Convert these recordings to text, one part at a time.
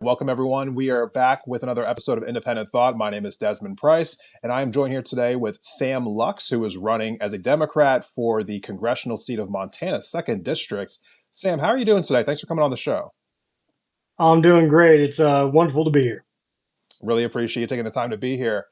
Welcome, everyone. We are back with another episode of Independent Thought. My name is Desmond Price, and I am joined here today with Sam Lux, who is running as a Democrat for the congressional seat of Montana, 2nd District. Sam, how are you doing today? Thanks for coming on the show. I'm doing great. It's wonderful to be here. Really appreciate you taking the time to be here.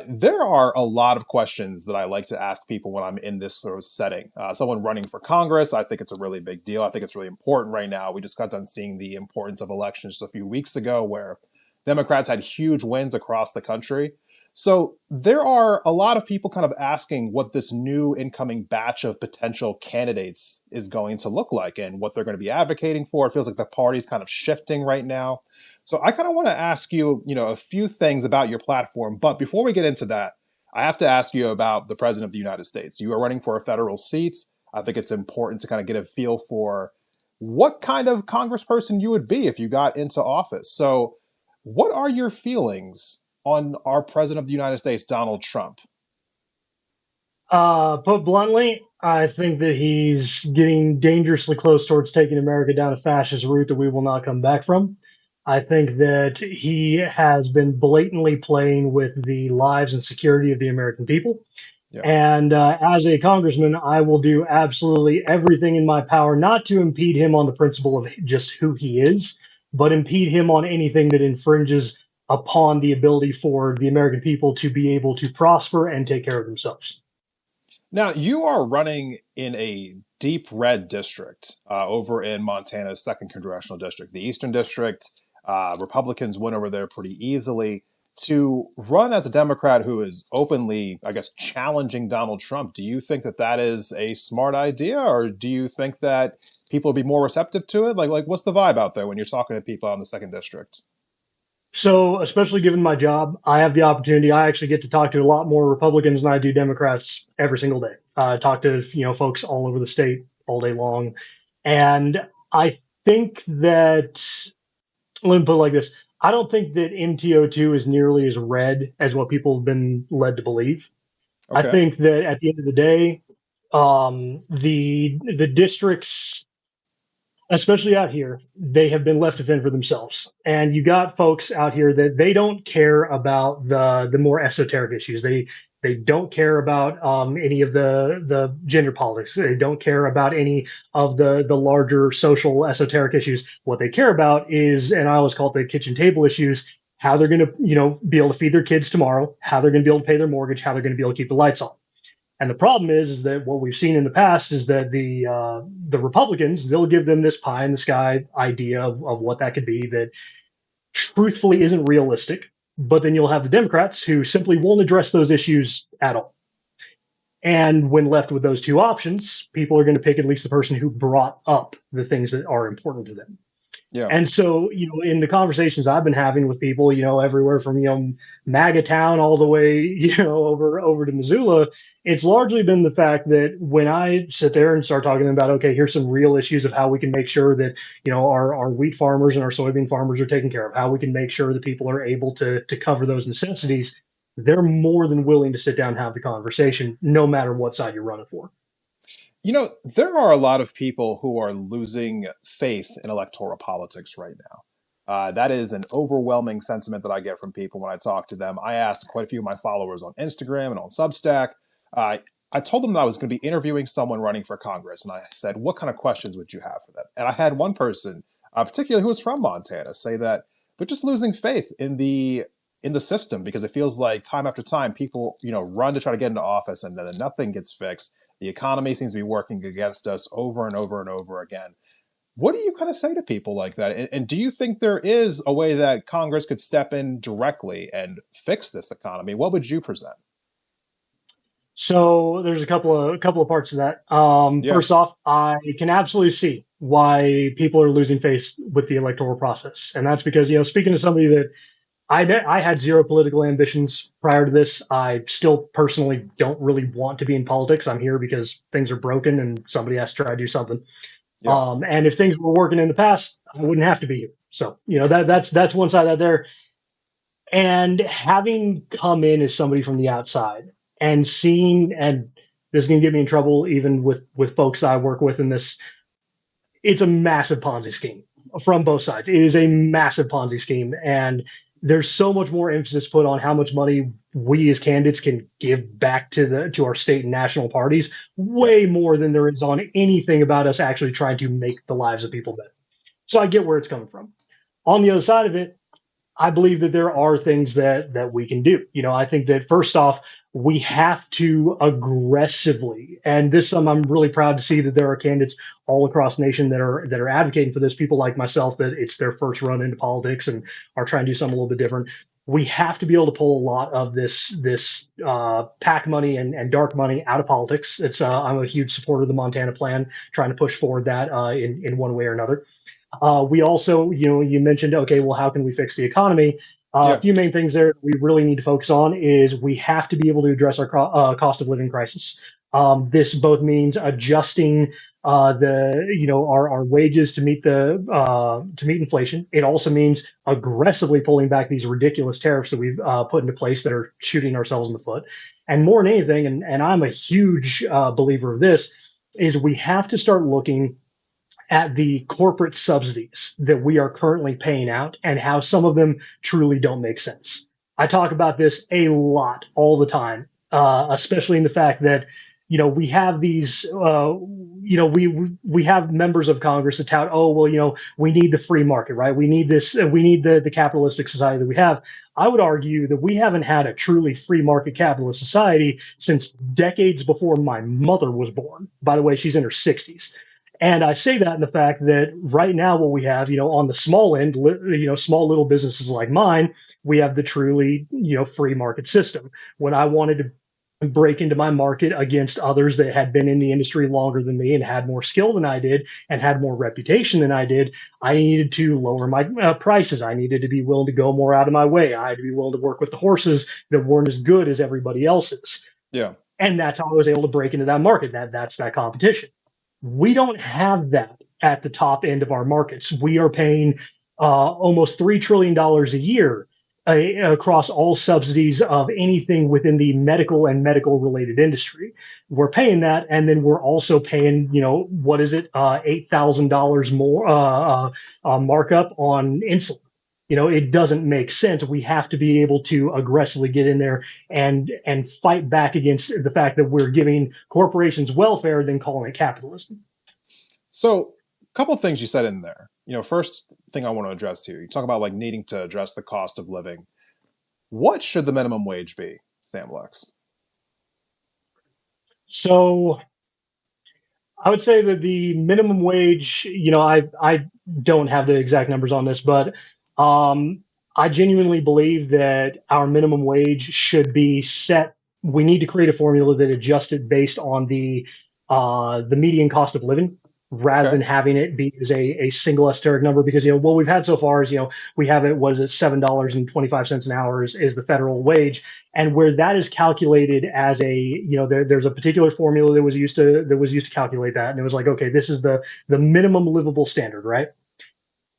There are a lot of questions that I like to ask people when I'm in this sort of setting. Someone running for Congress, I think it's a really big deal. I think it's really important right now. We just got done seeing the importance of elections just a few weeks ago where Democrats had huge wins across the country. So there are a lot of people kind of asking what this new incoming batch of potential candidates is going to look like and what they're going to be advocating for. It feels like the party's kind of shifting right now. So I kind of want to ask you, a few things about your platform. But before we get into that, I have to ask you about the President of the United States. You are running for a federal seat. I think it's important to kind of get a feel for what kind of congressperson you would be if you got into office. So what are your feelings on our President of the United States, Donald Trump? Put bluntly, I think that he's getting dangerously close towards taking America down a fascist route that we will not come back from. I think that he has been blatantly playing with the lives and security of the American people. Yeah. And as a congressman, I will do absolutely everything in my power not to impede him on the principle of just who he is, but impede him on anything that infringes upon the ability for the American people to be able to prosper and take care of themselves. Now, you are running in a deep red district over in Montana's 2nd Congressional District, the Eastern District. Republicans win over there pretty easily. To run as a Democrat who is openly, I guess, challenging Donald Trump, do you think that that is a smart idea, or do you think that people would be more receptive to it? Like, what's the vibe out there when you're talking to people on the 2nd District? So, especially given my job, I have the opportunity. I actually get to talk to a lot more Republicans than I do Democrats every single day. I talk to folks all over the state all day long, and I think that, let me put it like this: I don't think that MTO2 is nearly as red as what people have been led to believe. I Okay. think that at the end of the day, the districts, especially out here, they have been left to fend for themselves. And you got folks out here that they don't care about the more esoteric issues. They don't care about any of the gender politics. They don't care about any of the larger social esoteric issues. What they care about is, and I always call it the kitchen table issues, how they're going to be able to feed their kids tomorrow, how they're going to be able to pay their mortgage, how they're going to be able to keep the lights on. And the problem is that what we've seen in the past is that the Republicans, they'll give them this pie in the sky idea of what that could be that truthfully isn't realistic. But then you'll have the Democrats who simply won't address those issues at all. And when left with those two options, people are going to pick at least the person who brought up the things that are important to them. Yeah. And so, in the conversations I've been having with people, everywhere from, MAGA town all the way, over to Missoula, it's largely been the fact that when I sit there and start talking about, okay, here's some real issues of how we can make sure that, our wheat farmers and our soybean farmers are taken care of, how we can make sure that people are able to cover those necessities, they're more than willing to sit down and have the conversation, no matter what side you're running for. There are a lot of people who are losing faith in electoral politics right now. That is an overwhelming sentiment that I get from people when I talk to them. I asked quite a few of my followers on Instagram and on Substack. Uh, I told them that I was going to be interviewing someone running for Congress, and I said, "What kind of questions would you have for them?" And I had one person, particularly who was from Montana, say that they're just losing faith in the system because it feels like time after time people run to try to get into office, and then nothing gets fixed. The economy seems to be working against us over and over and over again. What do you kind of say to people like that? And do you think there is a way that Congress could step in directly and fix this economy? What would you present? So there's a couple of parts of that. Yeah. First off, I can absolutely see why people are losing faith with the electoral process, and that's because speaking to somebody that I had zero political ambitions prior to this. I still personally don't really want to be in politics. I'm here because things are broken and somebody has to try to do something. Yeah. And if things were working in the past, I wouldn't have to be here. So that's one side out there. And having come in as somebody from the outside and seeing, and this is going to get me in trouble even with folks I work with in this, it's a massive Ponzi scheme. from both sides. It is a massive Ponzi scheme, and there's so much more emphasis put on how much money we as candidates can give back to our state and national parties, Yeah. way more than there is on anything about us actually trying to make the lives of people better. So I get where it's coming from. On the other side of it, I believe that there are things that we can do. I think that first off, we have to aggressively, and this I'm really proud to see that there are candidates all across the nation that are advocating for this. People like myself that it's their first run into politics and are trying to do something a little bit different. We have to be able to pull a lot of this PAC money and dark money out of politics. I'm a huge supporter of the Montana plan, trying to push forward that in one way or another. We also, you mentioned, okay, well, how can we fix the economy? A Yeah. few main things there that we really need to focus on is we have to be able to address our cost of living crisis. This both means adjusting our wages to meet inflation. It also means aggressively pulling back these ridiculous tariffs that we've put into place that are shooting ourselves in the foot. And more than anything, and I'm a huge believer of this, is we have to start looking at the corporate subsidies that we are currently paying out and how some of them truly don't make sense. I talk about this a lot all the time, especially in the fact that we have these we have members of Congress that tout, oh well, we need the free market, right? We need this, we need the capitalistic society that we have. I would argue that we haven't had a truly free market capitalist society since decades before my mother was born. By the way, she's in her 60s. And I say that in the fact that right now, what we have, on the small end, small little businesses like mine, we have the truly, free market system. When I wanted to break into my market against others that had been in the industry longer than me and had more skill than I did and had more reputation than I did, I needed to lower my prices. I needed to be willing to go more out of my way. I had to be willing to work with the horses that weren't as good as everybody else's. Yeah. And that's how I was able to break into that market. That's that competition. We don't have that at the top end of our markets. We are paying almost $3 trillion a year across all subsidies of anything within the medical and medical related industry. We're paying that, and then we're also paying, what is it, $8,000 more markup on insulin. It doesn't make sense. We have to be able to aggressively get in there and fight back against the fact that we're giving corporations welfare, then calling it capitalism. So, a couple of things you said in there. First thing I want to address here, you talk about like needing to address the cost of living. What should the minimum wage be, Sam Lux? So I would say that the minimum wage, I don't have the exact numbers on this, but um, I genuinely believe that our minimum wage should be set. We need to create a formula that adjusts it based on the median cost of living rather Okay. than having it be as a single esoteric number, because what we've had so far is we have it, what is it, $7.25 an hour is the federal wage, and where that is calculated as there's a particular formula that was used to calculate that, and it was like, okay, this is the minimum livable standard, right?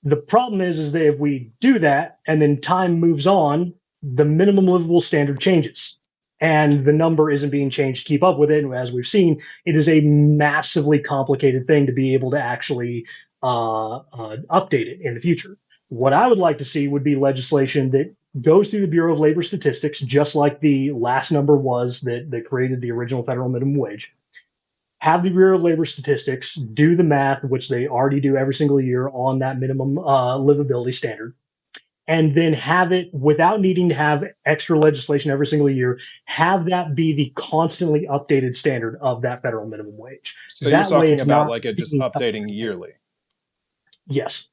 The problem is that if we do that and then time moves on, the minimum livable standard changes and the number isn't being changed to keep up with it. And as we've seen, it is a massively complicated thing to be able to actually update it in the future. What I would like to see would be legislation that goes through the Bureau of Labor Statistics, just like the last number was that created the original federal minimum wage. Have the Bureau of Labor Statistics do the math, which they already do every single year on that minimum livability standard, and then have it, without needing to have extra legislation every single year, have that be the constantly updated standard of that federal minimum wage. So you're That way, talking it's about not like it just being updating yearly. yes.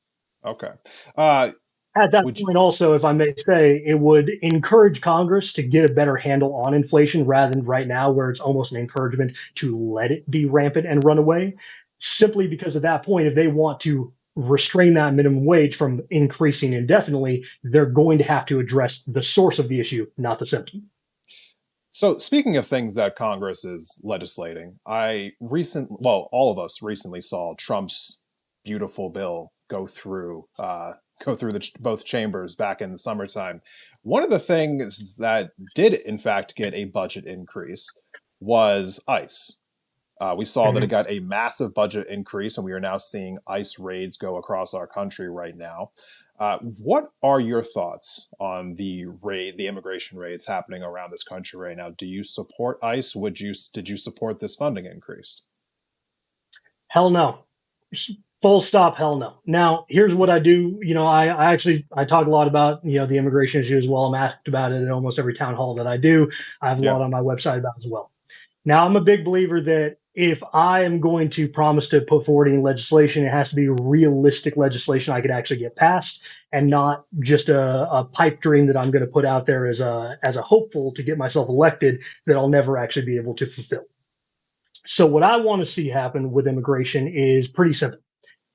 Okay. Uh, At that would you, point, also, if I may say, it would encourage Congress to get a better handle on inflation rather than right now, where it's almost an encouragement to let it be rampant and run away. Simply because at that point, if they want to restrain that minimum wage from increasing indefinitely, they're going to have to address the source of the issue, not the symptom. so speaking of things that Congress is legislating, well, all of us recently saw Trump's beautiful bill go through both chambers back in the summertime. One of the things that did, in fact, get a budget increase was ICE. We saw that it Mhm. got a massive budget increase, and we are now seeing ICE raids go across our country right now. What are your thoughts on the immigration raids happening around this country right now? Do you support ICE? Did you support this funding increase? Hell no. Full stop, hell no. Now, here's what I do. I actually I talk a lot about the immigration issue as well. I'm asked about it in almost every town hall that I do. I have a Yeah. lot on my website about it as well. Now, I'm a big believer that if I am going to promise to put forward any legislation, it has to be realistic legislation I could actually get passed, and not just a pipe dream that I'm going to put out there as a hopeful to get myself elected that I'll never actually be able to fulfill. So, what I want to see happen with immigration is pretty simple.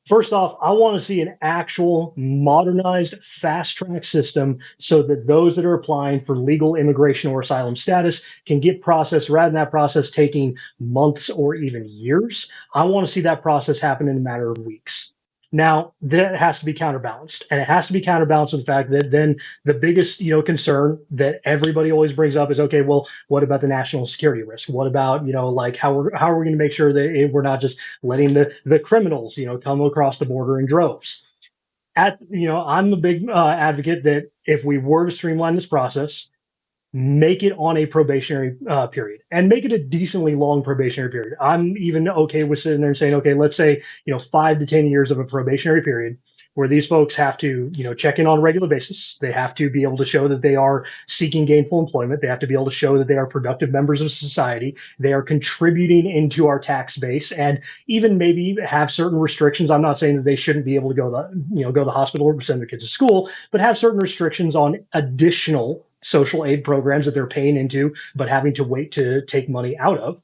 First off, I want to see an actual modernized fast track system so that those that are applying for legal immigration or asylum status can get processed rather than that process taking months or even years. I want to see that process happen in a matter of weeks. Now, that has to be counterbalanced, and it has to be counterbalanced with the fact that then the biggest, concern that everybody always brings up is, okay, well, what about the national security risk? What about, like how are we going to make sure that we're not just letting the criminals, come across the border in droves? I'm a big advocate that if we were to streamline this process, make it on a probationary period, and make it a decently long probationary period. I'm even okay with sitting there and saying, okay, let's say 5 to 10 years of a probationary period where these folks have to check in on a regular basis. They have to be able to show that they are seeking gainful employment. They have to be able to show that they are productive members of society. They are contributing into our tax base, and even maybe have certain restrictions. I'm not saying that they shouldn't be able to go to the hospital or send their kids to school, but have certain restrictions on additional social aid programs that they're paying into but having to wait to take money out of.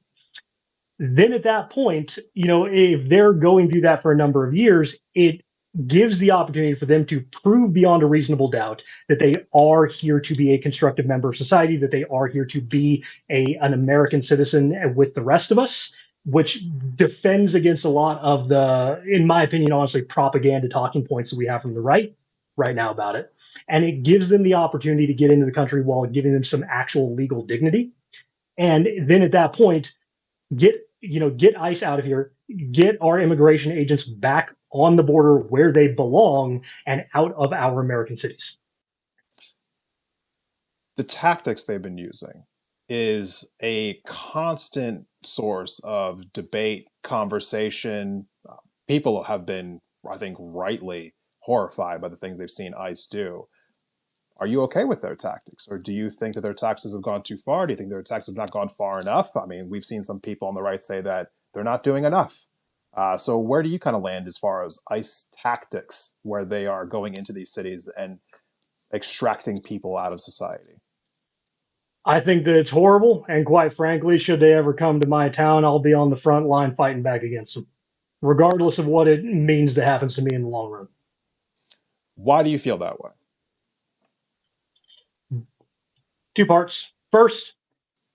Then at that point, if they're going through that for a number of years, it gives the opportunity for them to prove beyond a reasonable doubt that they are here to be a constructive member of society, that they are here to be an American citizen with the rest of us, which defends against a lot of the, in my opinion, honestly, propaganda talking points that we have from the right now about it. And it gives them the opportunity to get into the country while giving them some actual legal dignity. And then at that point, get ICE out of here, get our immigration agents back on the border where they belong and out of our American cities. The tactics they've been using is a constant source of debate, conversation. People have been, I think, rightly horrified by the things they've seen ICE do. Are you okay with their tactics, or do you think that their tactics have gone too far? Do you think their tactics have not gone far enough? I mean, we've seen some people on the right say that they're not doing enough. So where do you kind of land as far as ICE tactics, where they are going into these cities and extracting people out of society? I think that it's horrible, and quite frankly, should they ever come to my town, I'll be on the front line fighting back against them, regardless of what it means that happens to me in the long run. Why do you feel that way? Two parts. First,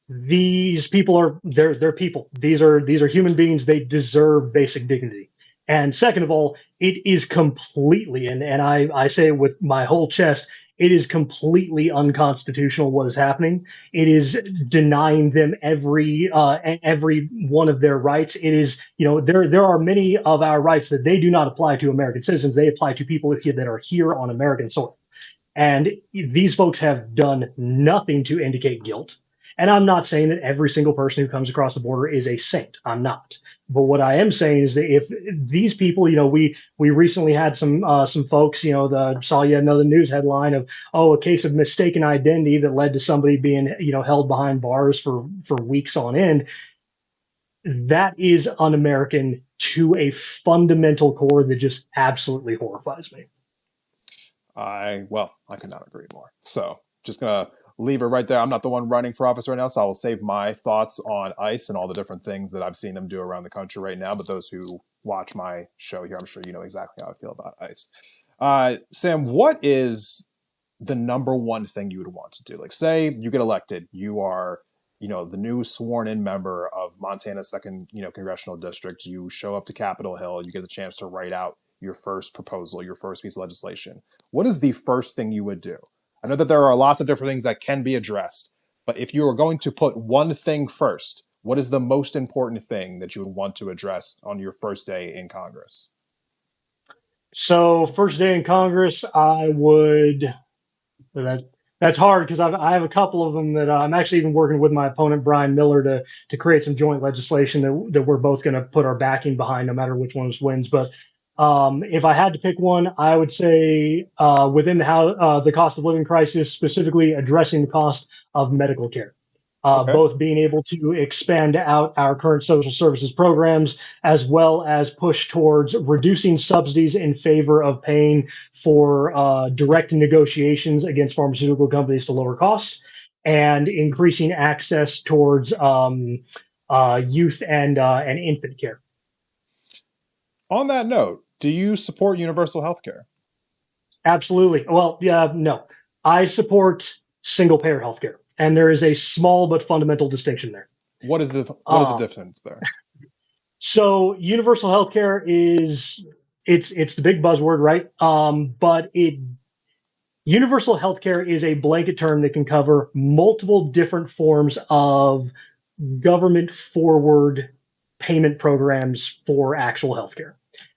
these people are they're people. These are human beings. They deserve basic dignity. And second of all, it is completely, and I say it with my whole chest, it is completely unconstitutional what is happening. It is denying them every one of their rights. It is, there are many of our rights that they do not apply to American citizens. They apply to people that are here on American soil. And these folks have done nothing to indicate guilt. And I'm not saying that every single person who comes across the border is a saint. I'm not. But what I am saying is that if these people, we recently had some folks, saw yet another news headline of, oh, a case of mistaken identity that led to somebody being held behind bars for weeks on end. That is un-American to a fundamental core that just absolutely horrifies me. I could not agree more. So just gonna leave it right there. I'm not the one running for office right now, so I will save my thoughts on ICE and all the different things that I've seen them do around the country right now. But those who watch my show here, I'm sure you know exactly how I feel about ICE. Sam, what is the number one thing you would want to do? Like, say you get elected, you are, the new sworn-in member of Montana's second, congressional district. You show up to Capitol Hill, you get the chance to write out your first proposal, your first piece of legislation. What is the first thing you would do? I know that there are lots of different things that can be addressed, but if you were going to put one thing first, what is the most important thing that you would want to address on your first day in Congress? So first day in Congress, I would that that's hard because I have a couple of them that I'm actually even working with my opponent Brian Miller to create some joint legislation that we're both going to put our backing behind, no matter which one of us wins. But if I had to pick one, I would say within the cost of living crisis, specifically addressing the cost of medical care. Okay. Both being able to expand out our current social services programs, as well as push towards reducing subsidies in favor of paying for direct negotiations against pharmaceutical companies to lower costs, and increasing access towards youth and infant care. On that note, do you support universal health care? Absolutely. Well, yeah, no. I support single payer healthcare, and there is a small but fundamental distinction there. What is the Um, difference there? So universal healthcare is it's the big buzzword, right? But it universal healthcare is a blanket term that can cover multiple different forms of government forward payment programs for actual healthcare.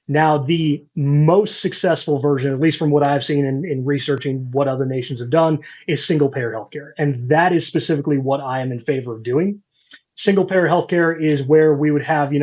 Now, the most successful version, at least from what I've seen in researching what other nations have done, is single payer healthcare. And that is specifically what I am in favor of doing. Single payer healthcare is where we would have,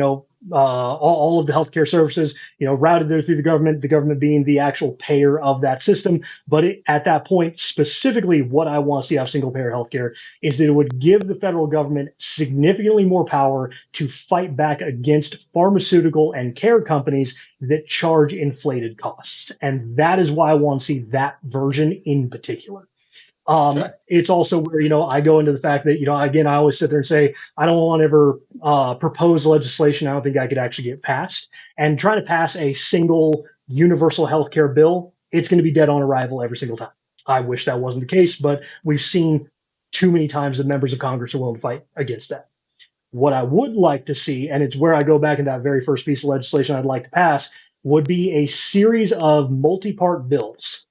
all of the healthcare services, routed there through the government being the actual payer of that system. But at that point, specifically, what I want to see out of single payer healthcare is that it would give the federal government significantly more power to fight back against pharmaceutical and care companies that charge inflated costs. And that is why I want to see that version in particular. Okay. It's also where, I go into the fact that, again, I always sit there and say, I don't want to ever propose legislation I don't think I could actually get passed. And trying to pass a single universal health care bill, it's going to be dead on arrival every single time. I wish that wasn't the case, but we've seen too many times that members of Congress are willing to fight against that. What I would like to see, and it's where I go back in that very first piece of legislation I'd like to pass, would be a series of multi part bills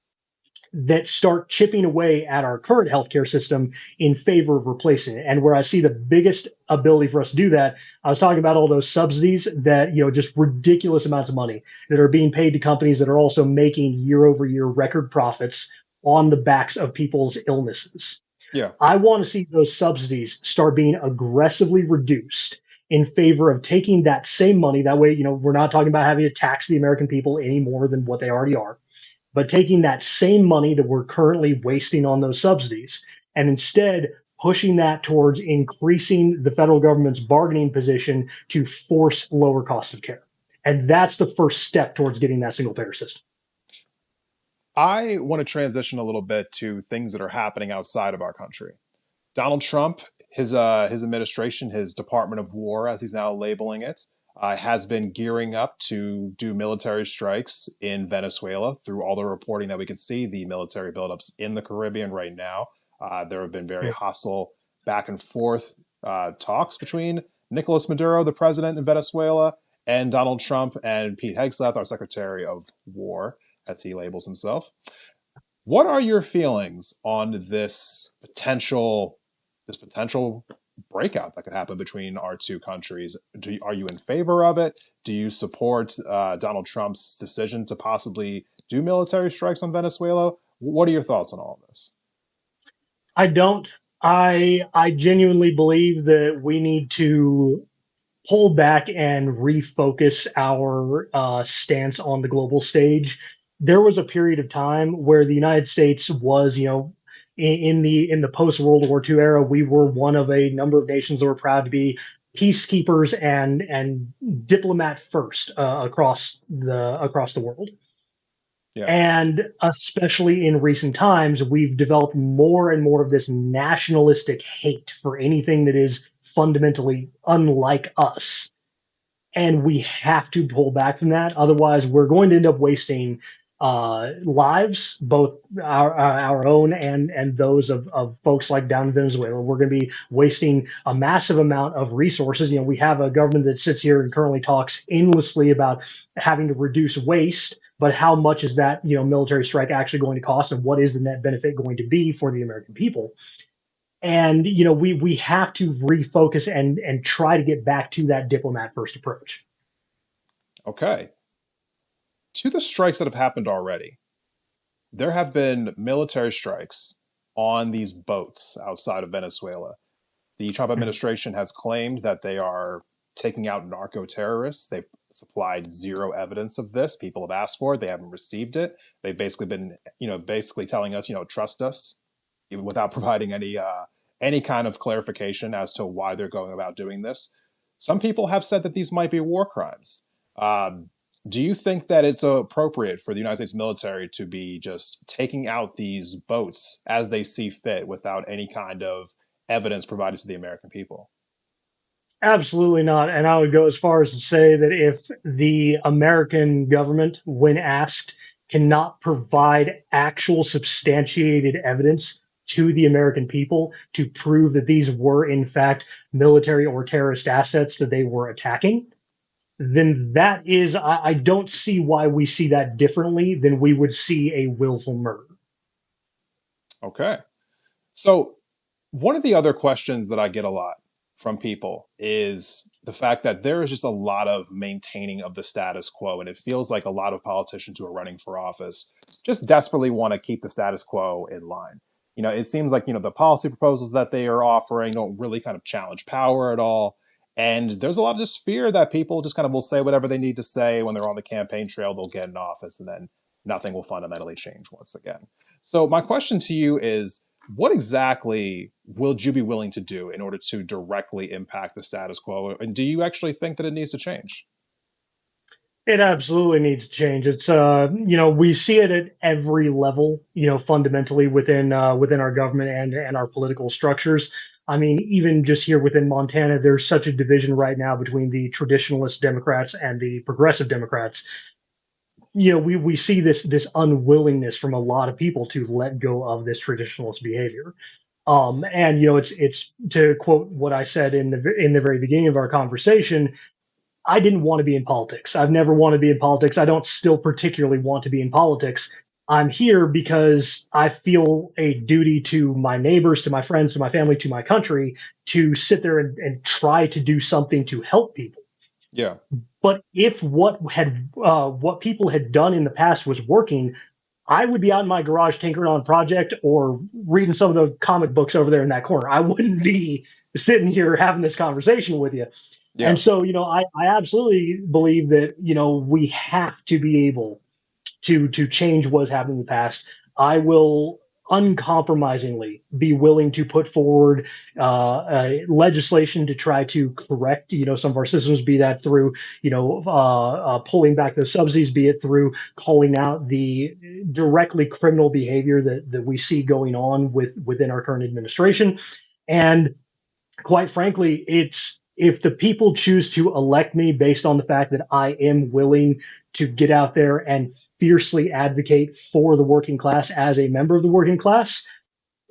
that start chipping away at our current healthcare system in favor of replacing it. And where I see the biggest ability for us to do that, I was talking about all those subsidies that, just ridiculous amounts of money that are being paid to companies that are also making year over year record profits on the backs of people's illnesses. Yeah. I want to see those subsidies start being aggressively reduced in favor of taking that same money. That way, we're not talking about having to tax the American people any more than what they already are, but taking that same money that we're currently wasting on those subsidies and instead pushing that towards increasing the federal government's bargaining position to force lower cost of care. And that's the first step towards getting that single payer system. I want to transition a little bit to things that are happening outside of our country. Donald Trump, his administration, his Department of War, as he's now labeling it, has been gearing up to do military strikes in Venezuela. Through all the reporting that we can see, the military buildups in the Caribbean right now, there have been very hostile back and forth talks between Nicolas Maduro, the president in Venezuela, and Donald Trump and Pete Hegseth, our Secretary of War, as he labels himself. What are your feelings on this potential breakout that could happen between our two countries? Are you in favor of it? Do you support Donald Trump's decision to possibly do military strikes on Venezuela? What are your thoughts on all of this? I don't. I genuinely believe that we need to pull back and refocus our stance on the global stage. There was a period of time where the United States was, in the post World War II era, we were one of a number of nations that were proud to be peacekeepers and diplomat first across the world. Yeah. And especially in recent times, we've developed more and more of this nationalistic hate for anything that is fundamentally unlike us. And we have to pull back from that. Otherwise, we're going to end up wasting lives, both our own and those of folks like down in Venezuela. We're going to be wasting a massive amount of resources. We have a government that sits here and currently talks endlessly about having to reduce waste, but how much is that military strike actually going to cost, and what is the net benefit going to be for the American people? And we have to refocus and try to get back to that diplomat first approach. Okay. To the strikes that have happened already, there have been military strikes on these boats outside of Venezuela. The Trump administration has claimed that they are taking out narco terrorists. They've supplied zero evidence of this. People have asked for it. They haven't received it. They've basically been, basically telling us, trust us, without providing any kind of clarification as to why they're going about doing this. Some people have said that these might be war crimes. Um, do you think that it's appropriate for the United States military to be just taking out these boats as they see fit without any kind of evidence provided to the American people? Absolutely not. And I would go as far as to say that if the American government, when asked, cannot provide actual substantiated evidence to the American people to prove that these were, in fact, military or terrorist assets that they were attacking, then that is, I don't see why we see that differently than we would see a willful murder. Okay. So, one of the other questions that I get a lot from people is the fact that there is just a lot of maintaining of the status quo. And it feels like a lot of politicians who are running for office just desperately want to keep the status quo in line. It seems like, the policy proposals that they are offering don't really kind of challenge power at all. And there's a lot of just fear that people just kind of will say whatever they need to say when they're on the campaign trail, they'll get in office, and then nothing will fundamentally change once again. So, my question to you is, what exactly would you be willing to do in order to directly impact the status quo? And do you actually think that it needs to change? It absolutely needs to change. It's we see it at every level, fundamentally within our government and our political structures. I mean, even just here within Montana, there's such a division right now between the traditionalist Democrats and the progressive Democrats. We see this unwillingness from a lot of people to let go of this traditionalist behavior. And it's to quote what I said in the very beginning of our conversation. I didn't want to be in politics. I've never wanted to be in politics. I don't still particularly want to be in politics. I'm here because I feel a duty to my neighbors, to my friends, to my family, to my country to sit there and try to do something to help people. Yeah. But if what people had done in the past was working, I would be out in my garage tinkering on a project or reading some of the comic books over there in that corner. I wouldn't be sitting here having this conversation with you. And Yeah. so, I absolutely believe that, we have to be able to change what's happened in the past. I will uncompromisingly be willing to put forward legislation to try to correct, some of our systems, be that through, pulling back the subsidies, be it through calling out the directly criminal behavior that we see going on within our current administration. And quite frankly, it's if the people choose to elect me based on the fact that I am willing to get out there and fiercely advocate for the working class as a member of the working class,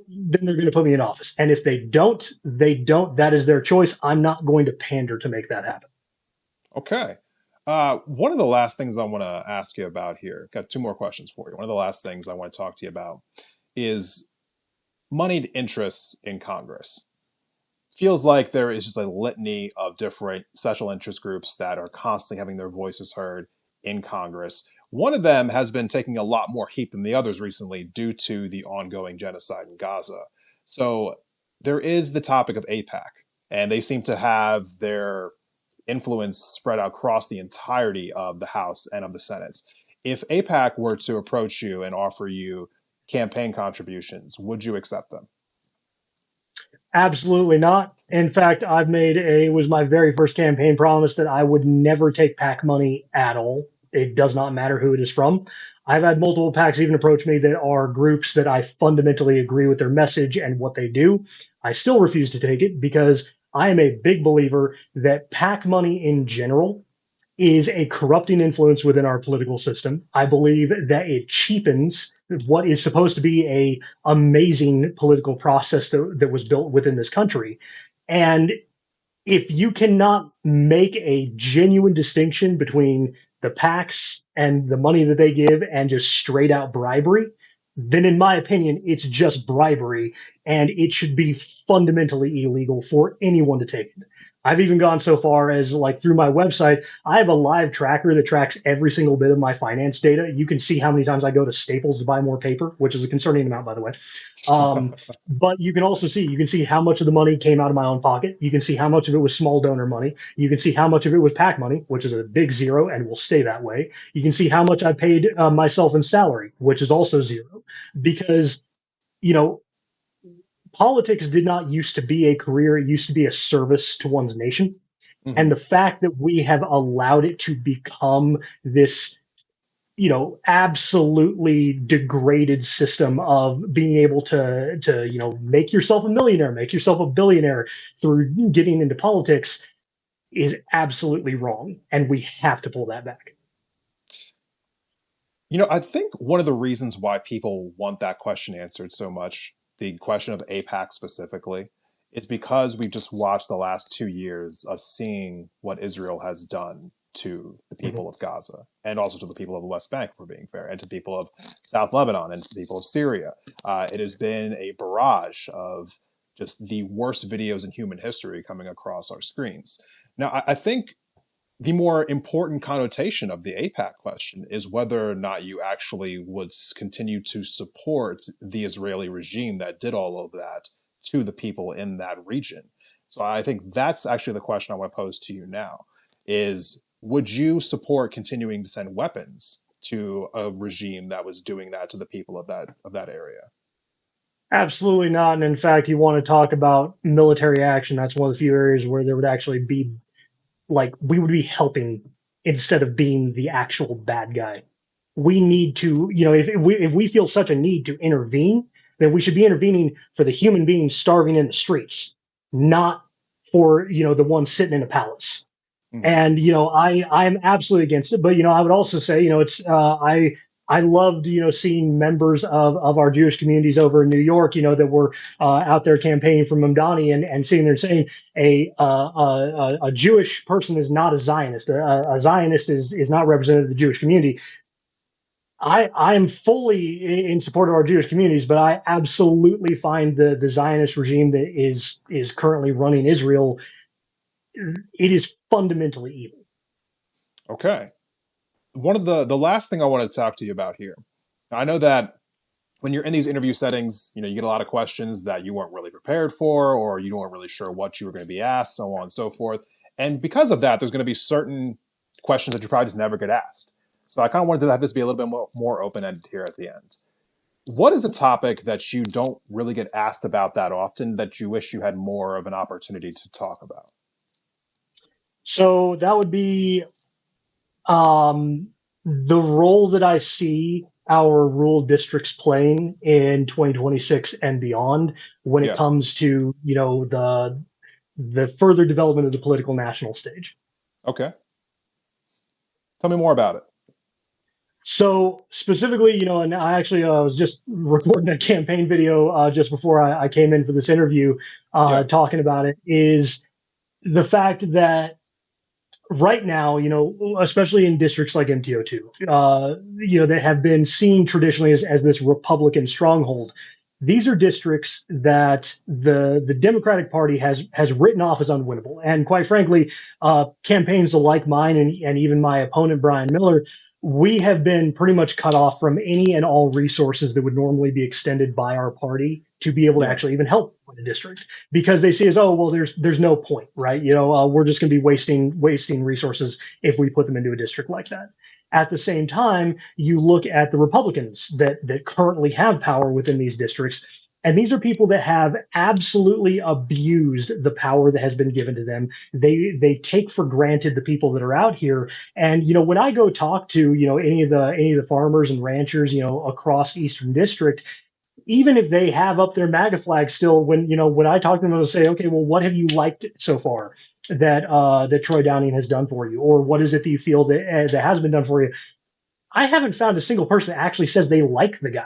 then they're going to put me in office. And if they don't, they don't. That is their choice. I'm not going to pander to make that happen. Okay. One of the last things I want to ask you about here, got two more questions for you. One of the last things I want to talk to you about is moneyed interests in Congress. Feels like there is just a litany of different special interest groups that are constantly having their voices heard in Congress. One of them has been taking a lot more heat than the others recently due to the ongoing genocide in Gaza. So there is the topic of AIPAC, and they seem to have their influence spread out across the entirety of the House and of the Senate. If AIPAC were to approach you and offer you campaign contributions, would you accept them? Absolutely not. In fact, it was my very first campaign promise that I would never take PAC money at all. It does not matter who it is from. I've had multiple PACs even approach me that are groups that I fundamentally agree with their message and what they do. I still refuse to take it because I am a big believer that PAC money in general is a corrupting influence within our political system. I believe that it cheapens what is supposed to be a amazing political process that was built within this country. And if you cannot make a genuine distinction between the PACs and the money that they give and just straight out bribery, then in my opinion, it's just bribery and it should be fundamentally illegal for anyone to take it. I've even gone so far as like through my website, I have a live tracker that tracks every single bit of my finance data. You can see how many times I go to Staples to buy more paper, which is a concerning amount, by the way. But you can also see, you can see how much of the money came out of my own pocket. You can see how much of it was small donor money. You can see how much of it was PAC money, which is a big zero and will stay that way. You can see how much I paid myself in salary, which is also zero, because you know politics did not used to be a career; it used to be a service to one's nation. And Hmm. the fact that we have allowed it to become this absolutely degraded system of being able to make yourself a millionaire, make yourself a billionaire through getting into politics is absolutely wrong, and we have to pull that back. I think one of the reasons why people want that question answered so much, the question of AIPAC specifically, is because we've just watched the last 2 years of seeing what Israel has done to the Mhm. people of Gaza and also to the people of the West Bank, for being fair, and to people of South Lebanon and to the people of Syria. It has been a barrage of just the worst videos in human history coming across our screens. Now, I think the more important connotation of the AIPAC question is whether or not you actually would continue to support the Israeli regime that did all of that to the people in that region. So I think that's actually the question I want to pose to you now is would you support continuing to send weapons to a regime that was doing that to the people of that area? Absolutely not. And in fact, you want to talk about military action. That's one of the few areas where there would actually be like we would be helping instead of being the actual bad guy. We need to, if we feel such a need to intervene, then we should be intervening for the human beings starving in the streets, not for the one sitting in a palace. Mm-hmm. And I'm absolutely against it. But I would also say it's I loved seeing members of our Jewish communities over in New York that were out there campaigning for Mamdani and sitting there saying a Jewish person is not a Zionist. A Zionist is not representative of the Jewish community. I am fully in support of our Jewish communities, but I absolutely find the Zionist regime that is currently running Israel, it is fundamentally evil. Okay. One of the last thing I wanted to talk to you about here. I know that when you're in these interview settings, you get a lot of questions that you weren't really prepared for, or you weren't really sure what you were going to be asked, so on and so forth. And because of that, there's going to be certain questions that you probably just never get asked. So I kind of wanted to have this be a little bit more open ended here at the end. What is a topic that you don't really get asked about that often that you wish you had more of an opportunity to talk about? So that would be um, the role that I see our rural districts playing in 2026 and beyond when it Yeah. comes to the further development of the political national stage. Okay. Tell me more about it. So specifically, and I actually was just recording a campaign video just before I came in for this interview, Yeah. talking about it. Is the fact that right now, especially in districts like MTO2, that have been seen traditionally as this Republican stronghold. These are districts that the Democratic Party has written off as unwinnable, and quite frankly, campaigns like mine and even my opponent Brian Miller, we have been pretty much cut off from any and all resources that would normally be extended by our party to be able to Yeah. actually even help the district because they see as oh well there's no point right we're just going to be wasting resources if we put them into a district like that. At the same time you look at the Republicans that currently have power within these districts, and these are people that have absolutely abused the power that has been given to them. They take for granted the people that are out here. And when I go talk to any of the farmers and ranchers across Eastern District, even if they have up their MAGA flag still, when I talk to them, I'll say, okay, well, what have you liked so far that Troy Downing has done for you, or what is it that you feel that has been done for you? I haven't found a single person that actually says they like the guy.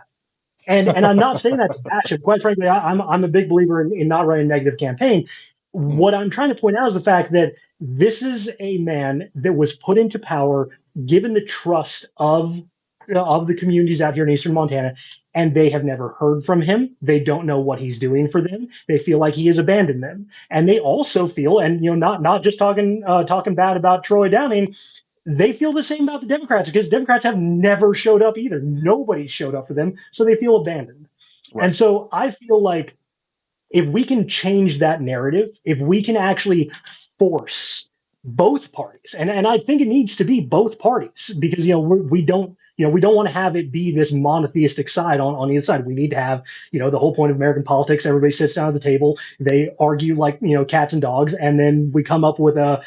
And I'm not saying that to bash him. Quite frankly, I'm a big believer in not running a negative campaign. Mhm. What I'm trying to point out is the fact that this is a man that was put into power, given the trust of of the communities out here in Eastern Montana, and they have never heard from him. They don't know what he's doing for them. They feel like he has abandoned them, and they also feel, and not just talking bad about Troy Downing. They feel the same about the Democrats because Democrats have never showed up either. Nobody showed up for them, so they feel abandoned. Right. And so I feel like if we can change that narrative, if we can actually force both parties, and I think it needs to be both parties because we don't we don't want to have it be this monotheistic side on either side. We need to have the whole point of American politics. Everybody sits down at the table, they argue like cats and dogs, and then we come up with a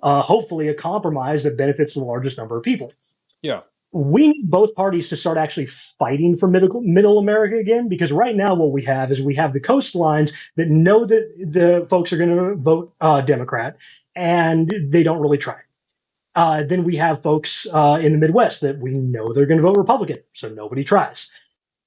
hopefully a compromise that benefits the largest number of people. Yeah. We need both parties to start actually fighting for middle America again, because right now what we have is we have the coastlines that know that the folks are going to vote Democrat, and they don't really try. Then we have folks in the Midwest that we know they're going to vote Republican, so nobody tries.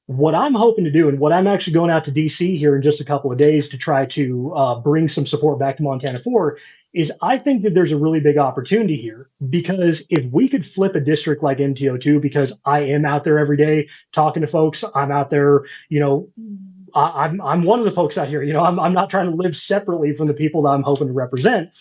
What I'm hoping to do, and what I'm actually going out to DC here in just a couple of days to try to bring some support back to Montana for, is I think that there's a really big opportunity here, because if we could flip a district like MTO2, because I am out there every day talking to folks, I'm out there, I'm one of the folks out here, I'm not trying to live separately from the people that I'm hoping to represent.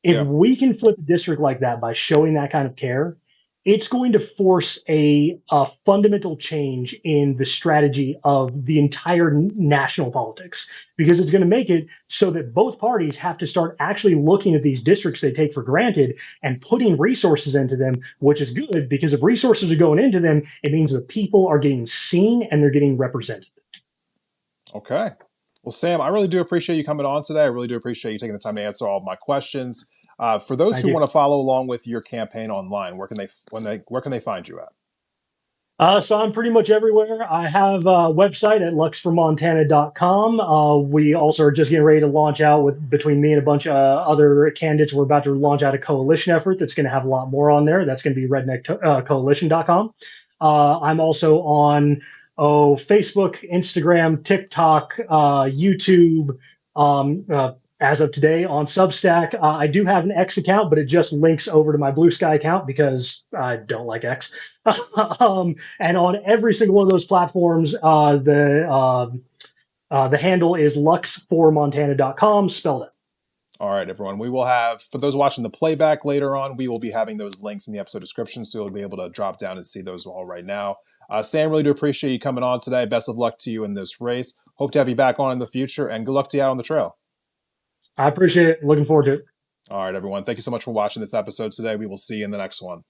If Yeah. we can flip a district like that by showing that kind of care, it's going to force a fundamental change in the strategy of the entire national politics, because it's going to make it so that both parties have to start actually looking at these districts they take for granted and putting resources into them, which is good, because if resources are going into them, it means the people are getting seen and they're getting represented. Okay. Well, Sam, I really do appreciate you coming on today. I really do appreciate you taking the time to answer all of my questions. For those Thank who you. want to follow along with your campaign online, where can they find you at? So I'm pretty much everywhere. I have a website at luxformontana.com. We also are just getting ready to launch out with between me and a bunch of other candidates. We're about to launch out a coalition effort that's going to have a lot more on there. That's going to be redneckcoalition.com. I'm also on Facebook, Instagram, TikTok, YouTube. As of today on Substack, I do have an X account, but it just links over to my Blue Sky account because I don't like X. And on every single one of those platforms, the handle is lux4montana.com, spelled out. All right, everyone. We will have, for those watching the playback later on, we will be having those links in the episode description, so you'll be able to drop down and see those all right now. Sam, really do appreciate you coming on today. Best of luck to you in this race. Hope to have you back on in the future, and good luck to you out on the trail. I appreciate it. Looking forward to it. All right, everyone. Thank you so much for watching this episode today. We will see you in the next one.